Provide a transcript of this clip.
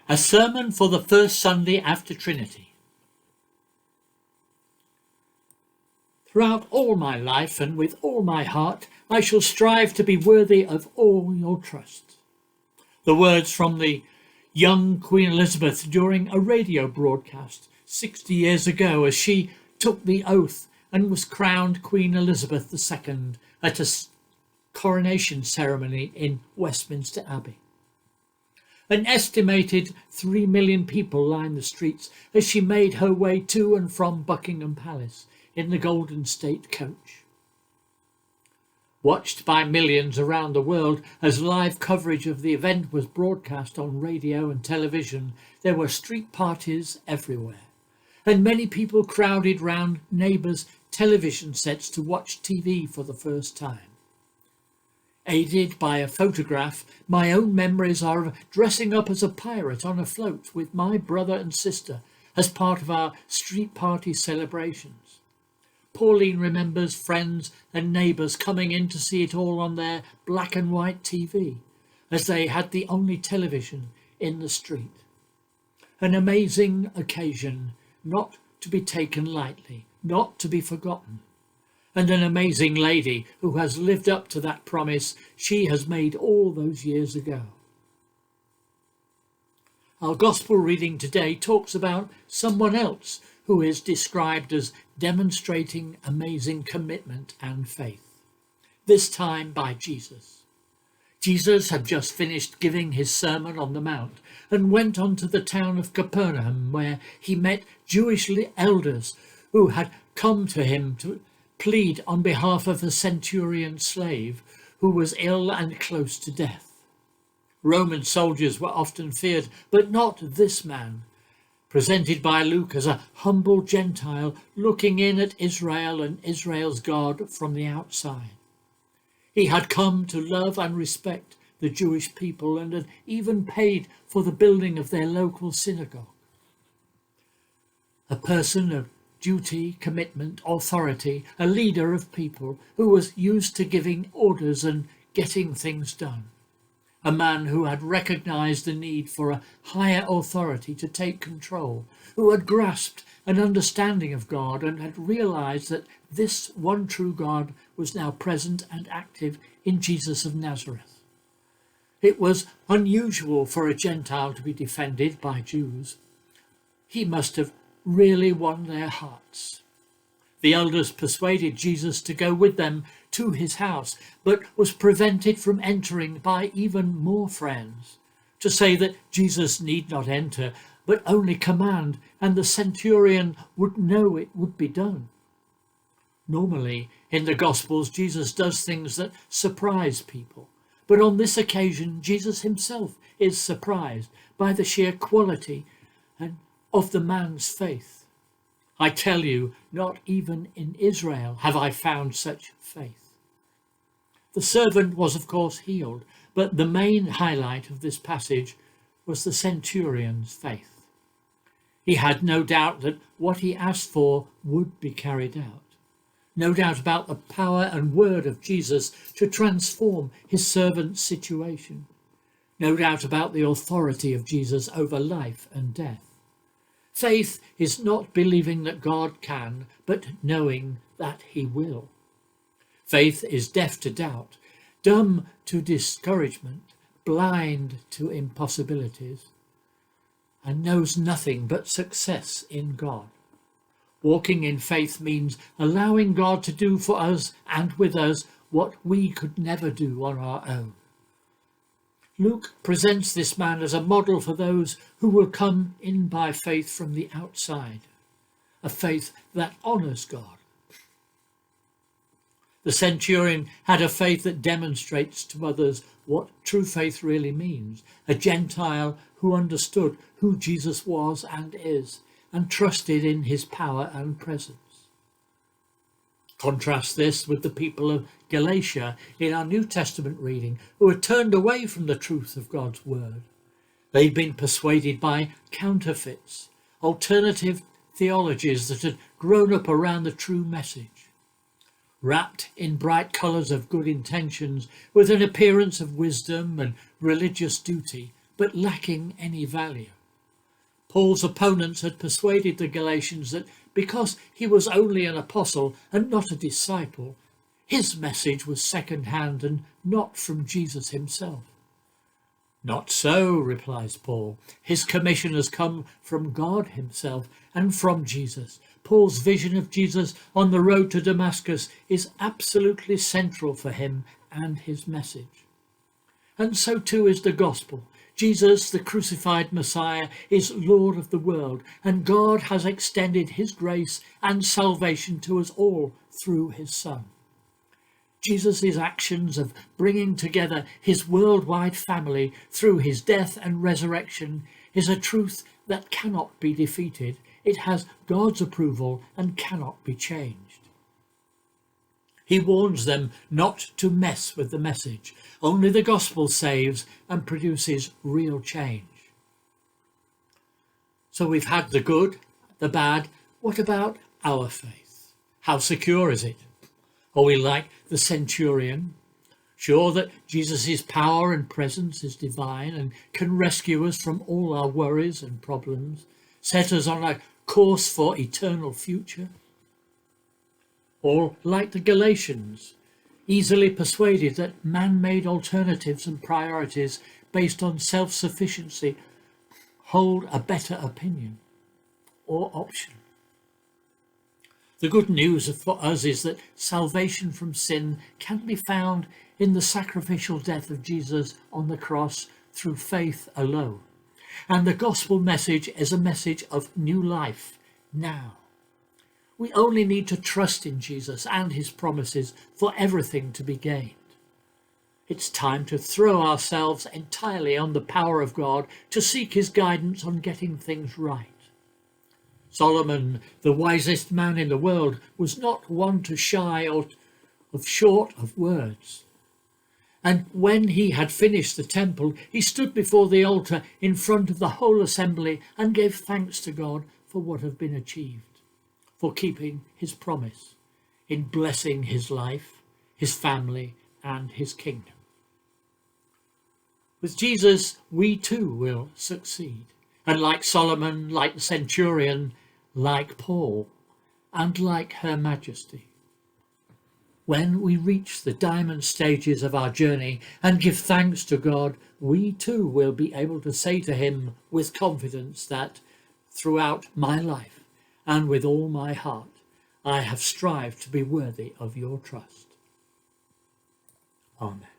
A sermon for the first Sunday after Trinity. Throughout all my life and with all my heart, I shall strive to be worthy of all your trust. The words from the young Queen Elizabeth during a radio broadcast 60 years ago as she took the oath and was crowned Queen Elizabeth II at a coronation ceremony in Westminster Abbey. An estimated 3 million people lined the streets as she made her way to and from Buckingham Palace in the Golden State coach. Watched by millions around the world as live coverage of the event was broadcast on radio and television, there were street parties everywhere, and many people crowded round neighbours' television sets to watch TV for the first time. Aided by a photograph, my own memories are of dressing up as a pirate on a float with my brother and sister as part of our street party celebrations. Pauline remembers friends and neighbours coming in to see it all on their black and white TV, as they had the only television in the street. An amazing occasion, not to be taken lightly, not to be forgotten. And an amazing lady who has lived up to that promise she has made all those years ago. Our Gospel reading today talks about someone else who is described as demonstrating amazing commitment and faith, this time by Jesus. Jesus had just finished giving his Sermon on the Mount and went on to the town of Capernaum, where he met Jewish elders who had come to him to plead on behalf of a centurion slave who was ill and close to death. Roman soldiers were often feared, but not this man, presented by Luke as a humble Gentile looking in at Israel and Israel's God from the outside. He had come to love and respect the Jewish people and had even paid for the building of their local synagogue. A person of duty, commitment, authority, a leader of people who was used to giving orders and getting things done. A man who had recognised the need for a higher authority to take control, who had grasped an understanding of God and had realised that this one true God was now present and active in Jesus of Nazareth. It was unusual for a Gentile to be defended by Jews. He must have really won their hearts. The elders persuaded Jesus to go with them to his house, but was prevented from entering by even more friends, to say that Jesus need not enter, but only command, and the centurion would know it would be done. Normally, in the Gospels, Jesus does things that surprise people, but on this occasion, Jesus himself is surprised by the sheer quality of the man's faith. I tell you, not even in Israel have I found such faith. The servant was of course healed, but the main highlight of this passage was the centurion's faith. He had no doubt that what he asked for would be carried out. No doubt about the power and word of Jesus to transform his servant's situation. No doubt about the authority of Jesus over life and death. Faith is not believing that God can, but knowing that he will. Faith is deaf to doubt, dumb to discouragement, blind to impossibilities, and knows nothing but success in God. Walking in faith means allowing God to do for us and with us what we could never do on our own. Luke presents this man as a model for those who will come in by faith from the outside, a faith that honours God. The centurion had a faith that demonstrates to others what true faith really means, a Gentile who understood who Jesus was and is, and trusted in his power and presence. Contrast this with the people of Galatia in our New Testament reading, who had turned away from the truth of God's word. They'd been persuaded by counterfeits, alternative theologies that had grown up around the true message. Wrapped in bright colours of good intentions, with an appearance of wisdom and religious duty, but lacking any value. Paul's opponents had persuaded the Galatians that because he was only an apostle and not a disciple, his message was second-hand and not from Jesus himself. Not so, replies Paul. His commission has come from God himself and from Jesus. Paul's vision of Jesus on the road to Damascus is absolutely central for him and his message. And so too is the gospel. Jesus, the crucified Messiah, is Lord of the world, and God has extended his grace and salvation to us all through his Son. Jesus' actions of bringing together his worldwide family through his death and resurrection is a truth that cannot be defeated. It has God's approval and cannot be changed. He warns them not to mess with the message. Only the gospel saves and produces real change. So we've had the good, the bad. What about our faith? How secure is it? Are we like the centurion, sure that Jesus' power and presence is divine and can rescue us from all our worries and problems, set us on a course for eternal future? Or like the Galatians, easily persuaded that man-made alternatives and priorities based on self-sufficiency hold a better opinion or option? The good news for us is that salvation from sin can be found in the sacrificial death of Jesus on the cross through faith alone. And the gospel message is a message of new life now. We only need to trust in Jesus and his promises for everything to be gained. It's time to throw ourselves entirely on the power of God to seek his guidance on getting things right. Solomon, the wisest man in the world, was not one to shy short of words. And when he had finished the temple, he stood before the altar in front of the whole assembly and gave thanks to God for what had been achieved, for keeping his promise, in blessing his life, his family, and his kingdom. With Jesus, we too will succeed. And like Solomon, like the centurion, like Paul, and like Her Majesty. When we reach the diamond stages of our journey and give thanks to God, we too will be able to say to him with confidence that throughout my life and with all my heart, I have strived to be worthy of your trust. Amen.